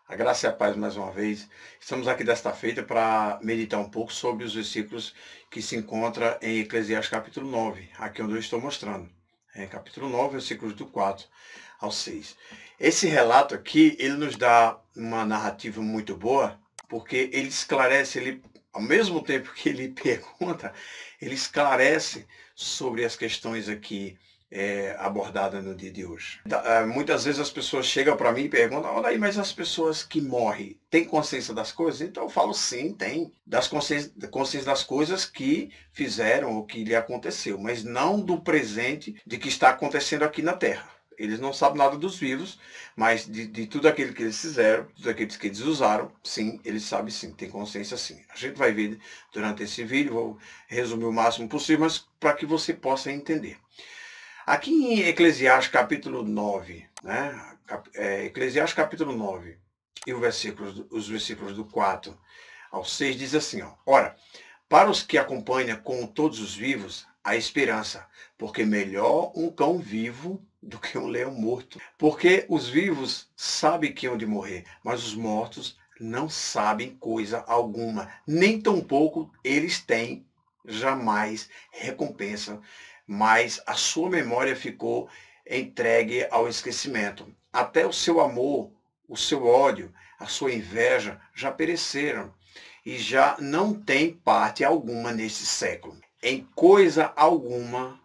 A graça e a paz mais uma vez. Estamos aqui desta feita para meditar um pouco sobre os versículos que se encontram em Eclesiastes capítulo 9, aqui onde eu estou mostrando. Capítulo 9, versículos do 4 ao 6. Esse relato aqui, ele nos dá uma narrativa muito boa, porque ele esclarece, ao mesmo tempo que ele pergunta, ele esclarece sobre as questões aqui abordada no dia de hoje. Muitas vezes as pessoas chegam para mim e perguntam: olha aí, mas as pessoas que morrem têm consciência das coisas? Então eu falo: sim, tem. Consciência das coisas que fizeram ou que lhe aconteceu, mas não do presente de que está acontecendo aqui na Terra. Eles não sabem nada dos vivos, mas de tudo aquilo que eles fizeram, tudo aquilo que eles usaram, sim, eles sabem sim, tem consciência sim. A gente vai ver durante esse vídeo, vou resumir o máximo possível, mas para que você possa entender. Aqui em Eclesiastes capítulo 9, né? Eclesiastes capítulo 9, e os versículos do 4 ao 6 diz assim, ó: ora, para os que acompanham com todos os vivos, a esperança, porque melhor um cão vivo do que um leão morto. Porque os vivos sabem que hão de morrer, mas os mortos não sabem coisa alguma, nem tampouco eles têm jamais recompensa, mas a sua memória ficou entregue ao esquecimento. Até o seu amor, o seu ódio, a sua inveja já pereceram e já não tem parte alguma neste século, em coisa alguma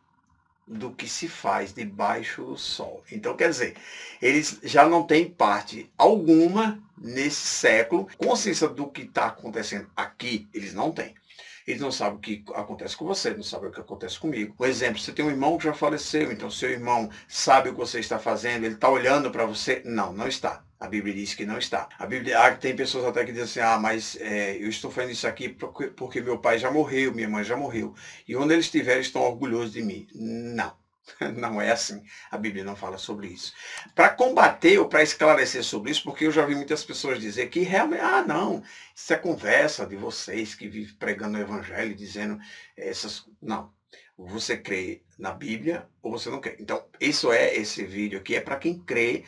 do que se faz debaixo do sol. Então, quer dizer, eles já não têm parte alguma nesse século, consciência do que está acontecendo aqui, eles não têm. Eles não sabem o que acontece com você, não sabem o que acontece comigo. Por exemplo, você tem um irmão que já faleceu, então seu irmão sabe o que você está fazendo, ele está olhando para você? Não, não está. A Bíblia diz que não está. A Bíblia, tem pessoas até que dizem assim: mas eu estou fazendo isso aqui porque meu pai já morreu, minha mãe já morreu. E onde eles estiverem, estão orgulhosos de mim. Não. Não é assim. A Bíblia não fala sobre isso. Para combater ou para esclarecer sobre isso, porque eu já vi muitas pessoas dizer que realmente, não, isso é conversa de vocês que vivem pregando o evangelho, dizendo essas... Não. Você crê na Bíblia ou você não crê. Então, esse vídeo aqui é para quem crê,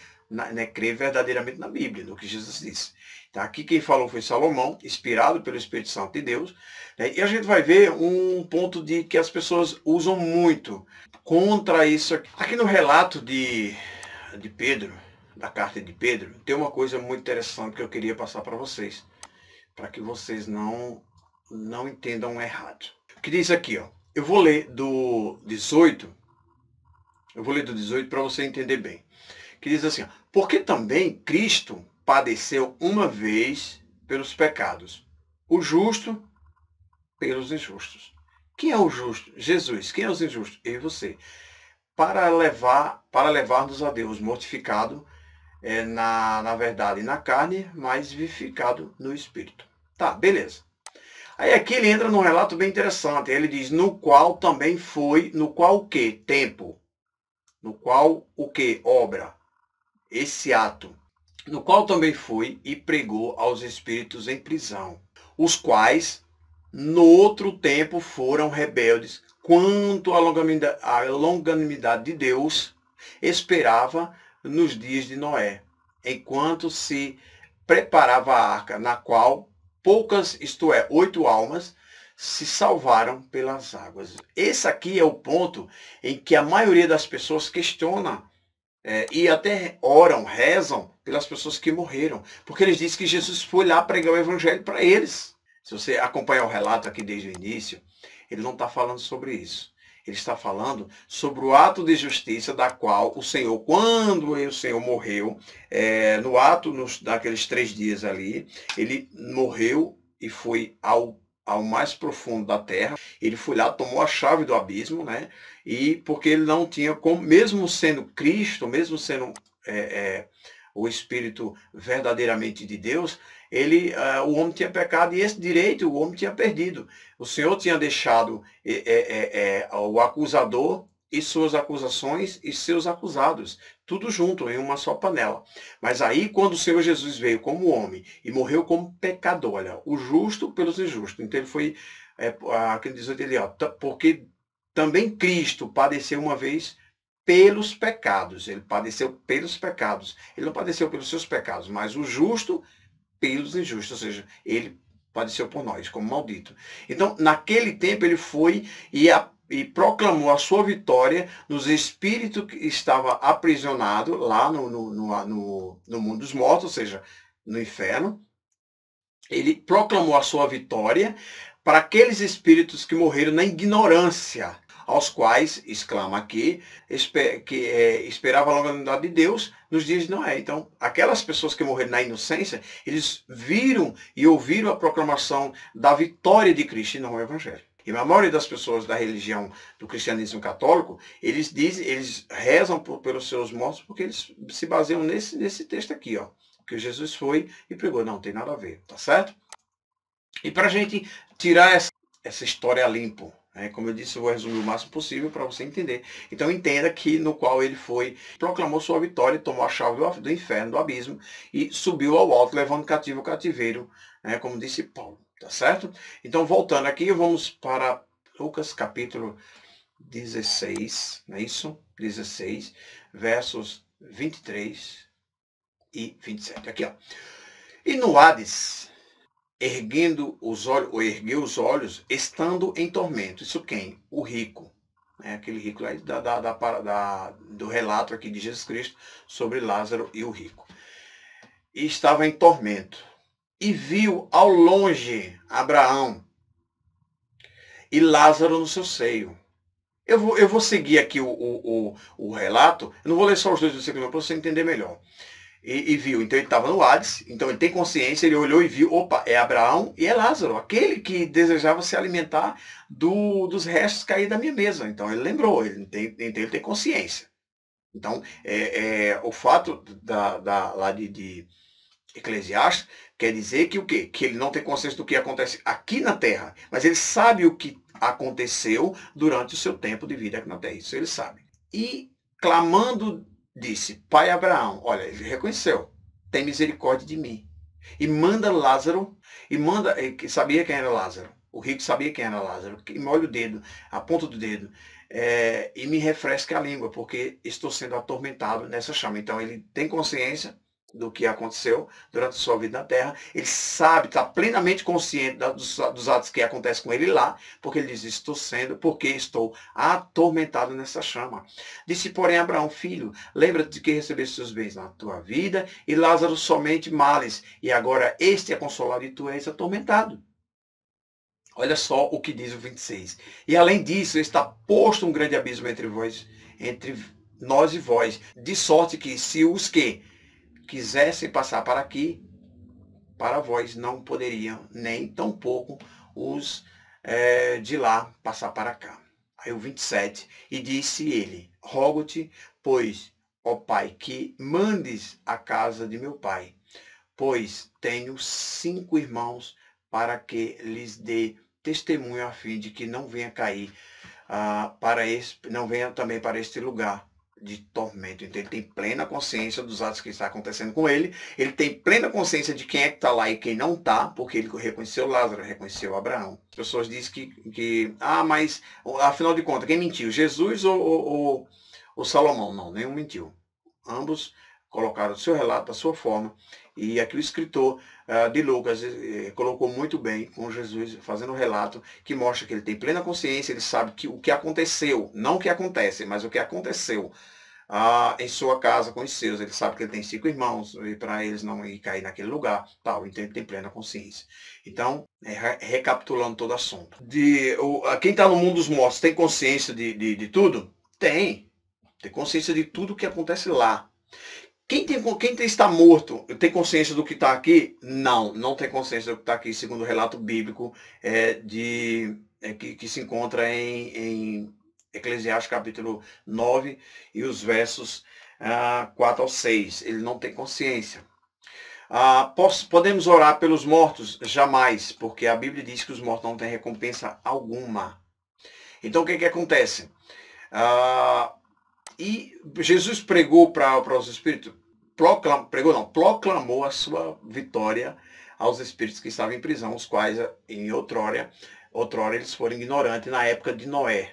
crê verdadeiramente na Bíblia, no que Jesus disse. Tá? Aqui quem falou foi Salomão, inspirado pelo Espírito Santo de Deus. Né? E a gente vai ver um ponto de que as pessoas usam muito contra isso aqui. Aqui no relato de Pedro, da carta de Pedro, tem uma coisa muito interessante que eu queria passar para vocês, para que vocês não entendam errado. O que diz aqui, ó? Eu vou ler do 18, para você entender bem. Que diz assim, ó: porque também Cristo padeceu uma vez pelos pecados, o justo pelos injustos. Quem é o justo? Jesus. Quem é os injustos? Eu e você. Para levar-nos a Deus, mortificado na verdade na carne, mas vivificado no Espírito. Tá, beleza. Aí aqui ele entra num relato bem interessante. Ele diz: no qual também foi, no qual o quê? Tempo. No qual o quê? Obra. Esse ato. No qual também foi e pregou aos espíritos em prisão, os quais no outro tempo foram rebeldes quanto à longanimidade de Deus, esperava nos dias de Noé, enquanto se preparava a arca, na qual poucas, isto é, 8 almas, se salvaram pelas águas. Esse aqui é o ponto em que a maioria das pessoas questiona e até oram, rezam pelas pessoas que morreram, porque eles dizem que Jesus foi lá pregar o evangelho para eles. Se você acompanhar o relato aqui desde o início, ele não está falando sobre isso. Ele está falando sobre o ato de justiça da qual o Senhor, quando o Senhor morreu, no ato daqueles 3 dias ali, ele morreu e foi ao mais profundo da terra. Ele foi lá, tomou a chave do abismo, né? E porque ele não tinha como, mesmo sendo Cristo, mesmo sendo o Espírito verdadeiramente de Deus, o homem tinha pecado e esse direito o homem tinha perdido. O Senhor tinha deixado o acusador e suas acusações e seus acusados, tudo junto em uma só panela. Mas aí, quando o Senhor Jesus veio como homem e morreu como pecador, olha, o justo pelos injustos, então ele foi aqui no 18 ele, ó, porque também Cristo padeceu uma vez pelos pecados. Ele padeceu pelos pecados. Ele não padeceu pelos seus pecados, mas o justo pelos injustos. Ou seja, ele padeceu por nós, como maldito. Então, naquele tempo, ele foi e proclamou a sua vitória nos espíritos que estava aprisionado lá no mundo dos mortos, ou seja, no inferno. Ele proclamou a sua vitória para aqueles espíritos que morreram na ignorância, aos quais, exclama aqui, esperava a longanimidade de Deus nos dias de Noé. Então, aquelas pessoas que morreram na inocência, eles viram e ouviram a proclamação da vitória de Cristo e não o Evangelho. E a maioria das pessoas da religião do cristianismo católico, eles rezam pelos seus mortos porque eles se baseiam nesse texto aqui, ó. Que Jesus foi e pregou. Não tem nada a ver, tá certo? E para a gente tirar essa história a limpo, né? Como eu disse, eu vou resumir o máximo possível para você entender. Então entenda que no qual ele foi, proclamou sua vitória, tomou a chave do inferno, do abismo, e subiu ao alto, levando cativo o cativeiro, né? Como disse Paulo, tá certo? Então voltando aqui, vamos para Lucas capítulo 16, não é isso? 16, versos 23 e 27. Aqui, ó. E no Hades, ergueu os olhos, estando em tormento. Isso quem? O rico. Aquele rico lá do relato aqui de Jesus Cristo sobre Lázaro e o rico. E estava em tormento. E viu ao longe Abraão e Lázaro no seu seio. Eu vou seguir aqui o relato. Eu não vou ler só os dois versículos para você entender melhor. E viu, então ele estava no Hades, então ele tem consciência, ele olhou e viu, opa, é Abraão e é Lázaro, aquele que desejava se alimentar dos restos caídos da minha mesa. Então ele lembrou, ele tem consciência. Então, o fato lá de Eclesiastes quer dizer que o quê? Que ele não tem consciência do que acontece aqui na Terra, mas ele sabe o que aconteceu durante o seu tempo de vida aqui na Terra, isso ele sabe. E clamando disse, pai Abraão, olha, ele reconheceu, tem misericórdia de mim. E manda Lázaro, sabia quem era Lázaro, o rico sabia quem era Lázaro, e molha o dedo, a ponta do dedo, e me refresca a língua, porque estou sendo atormentado nessa chama. Então ele tem consciência do que aconteceu durante a sua vida na Terra, ele sabe, está plenamente consciente dos atos que acontecem com ele lá, porque ele diz, porque estou atormentado nessa chama. Disse, porém, Abraão, filho, lembra-te de que recebeste seus bens na tua vida, e Lázaro somente males, e agora este é consolado e tu és atormentado. Olha só o que diz o 26. E além disso, está posto um grande abismo entre nós e vós, de sorte que se os que quisessem passar para aqui, para vós não poderiam, nem tampouco os de lá passar para cá. Aí o 27, e disse ele, rogo-te, pois, ó Pai, que mandes a casa de meu pai, pois tenho 5 irmãos, para que lhes dê testemunho a fim de que não venha cair não venha também para este lugar de tormento. Então ele tem plena consciência dos atos que está acontecendo com ele, ele tem plena consciência de quem é que está lá e quem não está, porque ele reconheceu Lázaro, reconheceu Abraão. As pessoas dizem mas afinal de contas, quem mentiu? Jesus ou Salomão? Não, nenhum mentiu. Ambos colocaram o seu relato da sua forma, e aqui o escritor de Lucas colocou muito bem com Jesus, fazendo um relato que mostra que ele tem plena consciência, ele sabe que o que aconteceu, não o que acontece, mas o que aconteceu em sua casa com os seus. Ele sabe que ele tem 5 irmãos, e para eles não ir cair naquele lugar, tal, então ele tem plena consciência. Então, recapitulando todo o assunto. Quem está no mundo dos mortos tem consciência de tudo? Tem consciência de tudo que acontece lá. Quem está morto tem consciência do que está aqui? Não tem consciência do que está aqui, segundo o relato bíblico que se encontra em Eclesiastes capítulo 9 e os versos 4 ao 6. Ele não tem consciência. Podemos orar pelos mortos? Jamais, porque a Bíblia diz que os mortos não têm recompensa alguma. Então o que acontece? E Jesus pregou para os espíritos, proclamou a sua vitória aos espíritos que estavam em prisão, os quais em outrora outrora eles foram ignorantes na época de Noé.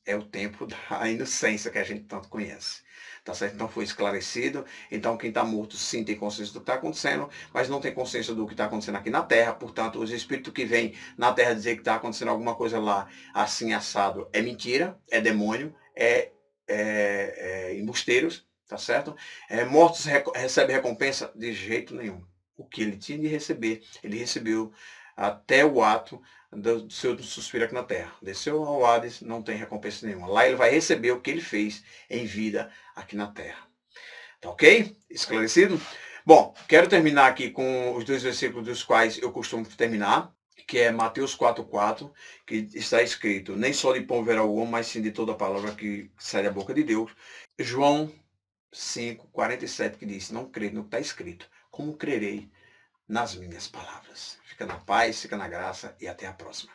É o tempo da inocência que a gente tanto conhece. Tá certo? Então foi esclarecido. Então quem está morto sim tem consciência do que está acontecendo, mas não tem consciência do que está acontecendo aqui na Terra. Portanto, os espíritos que vêm na Terra dizer que está acontecendo alguma coisa lá assim assado é mentira, é demônio, é embusteiros, tá certo? Mortos recebem recompensa? De jeito nenhum. O que ele tinha de receber, ele recebeu até o ato do seu suspiro aqui na terra. Desceu ao Hades, não tem recompensa nenhuma. Lá ele vai receber o que ele fez em vida aqui na terra. Tá ok? Esclarecido? Bom, quero terminar aqui com os 2 versículos dos quais eu costumo terminar, que é Mateus 4,4, que está escrito: nem só de pão verá o homem, mas sim de toda a palavra que sai da boca de Deus. João 5,47, que diz: não creio no que está escrito, como crerei nas minhas palavras. Fica na paz, fica na graça e até a próxima.